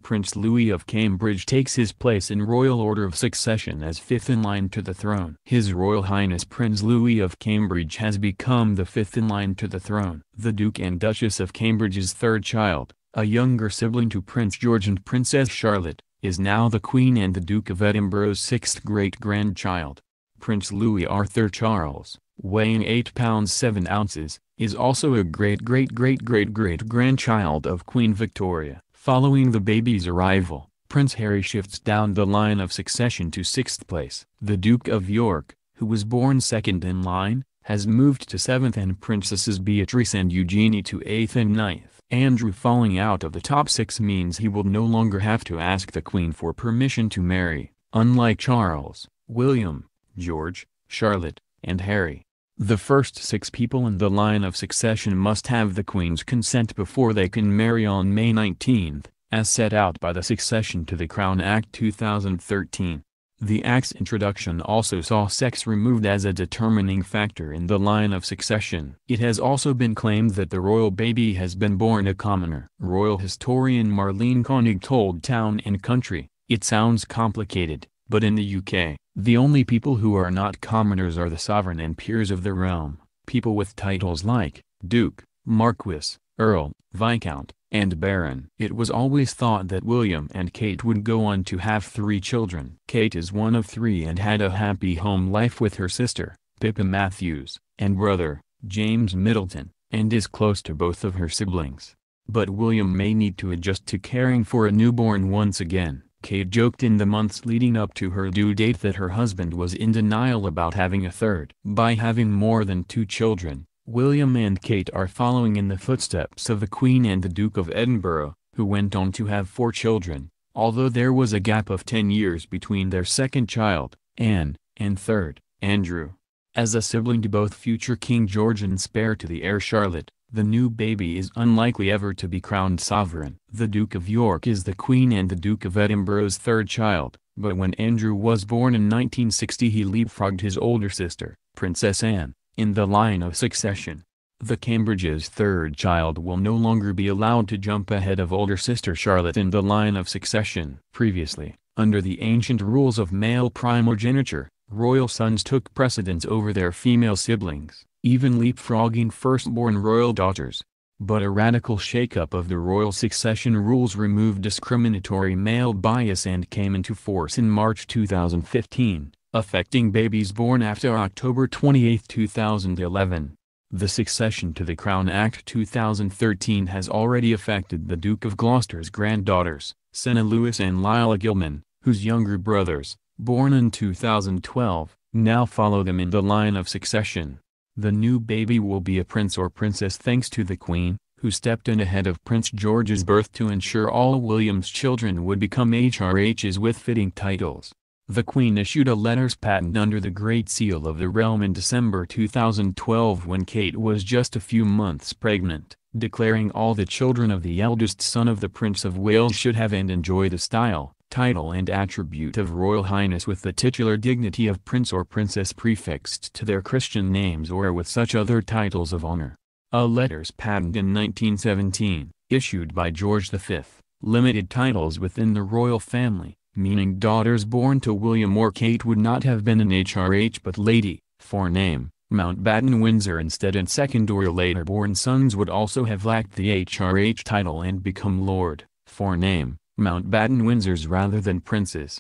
Prince Louis of Cambridge takes his place in royal order of succession as fifth in line to the throne. His Royal Highness Prince Louis of Cambridge has become the fifth in line to the throne. The Duke and Duchess of Cambridge's third child, a younger sibling to Prince George and Princess Charlotte, is now the Queen and the Duke of Edinburgh's sixth great-grandchild. Prince Louis Arthur Charles, weighing 8 pounds 7 ounces, is also a great-great-great-great-great-grandchild of Queen Victoria. Following the baby's arrival, Prince Harry shifts down the line of succession to sixth place. The Duke of York, who was born second in line, has moved to seventh and Princesses Beatrice and Eugenie to eighth and ninth. Andrew falling out of the top six means he will no longer have to ask the Queen for permission to marry, unlike Charles, William, George, Charlotte, and Harry. The first 6 people in the line of succession must have the Queen's consent before they can marry on May 19, as set out by the Succession to the Crown Act 2013. The Act's introduction also saw sex removed as a determining factor in the line of succession. It has also been claimed that the royal baby has been born a commoner. Royal historian Marlene Koenig told Town and Country, "It sounds complicated, but in the UK, the only people who are not commoners are the sovereign and peers of the realm, people with titles like Duke, Marquis, Earl, Viscount, and Baron." It was always thought that William and Kate would go on to have 3 children. Kate is one of 3 and had a happy home life with her sister, Pippa Matthews, and brother, James Middleton, and is close to both of her siblings. But William may need to adjust to caring for a newborn once again. Kate joked in the months leading up to her due date that her husband was in denial about having a third. By having more than 2 children, William and Kate are following in the footsteps of the Queen and the Duke of Edinburgh, who went on to have 4 children, although there was a gap of 10 years between their second child, Anne, and third, Andrew. As a sibling to both future King George and spare to the heir Charlotte, the new baby is unlikely ever to be crowned sovereign. The Duke of York is the Queen and the Duke of Edinburgh's third child, but when Andrew was born in 1960 he leapfrogged his older sister, Princess Anne, in the line of succession. The Cambridge's third child will no longer be allowed to jump ahead of older sister Charlotte in the line of succession. Previously, under the ancient rules of male primogeniture, royal sons took precedence over their female siblings, even leapfrogging firstborn royal daughters. But a radical shakeup of the royal succession rules removed discriminatory male bias and came into force in March 2015, affecting babies born after October 28, 2011. The Succession to the Crown Act 2013 has already affected the Duke of Gloucester's granddaughters, Senna Lewis and Lila Gilman, whose younger brothers, born in 2012, now follow them in the line of succession. The new baby will be a prince or princess thanks to the Queen, who stepped in ahead of Prince George's birth to ensure all William's children would become HRHs with fitting titles. The Queen issued a letters patent under the Great Seal of the Realm in December 2012 when Kate was just a few months pregnant, declaring all the children of the eldest son of the Prince of Wales should have and enjoy the style, title and attribute of Royal Highness with the titular dignity of Prince or Princess prefixed to their Christian names or with such other titles of honor. A letters patent in 1917, issued by George V, limited titles within the royal family, meaning daughters born to William or Kate would not have been an HRH but Lady, forename, Mountbatten Windsor instead, and second or later born sons would also have lacked the HRH title and become Lord, forename, Mountbatten Windsors rather than princes.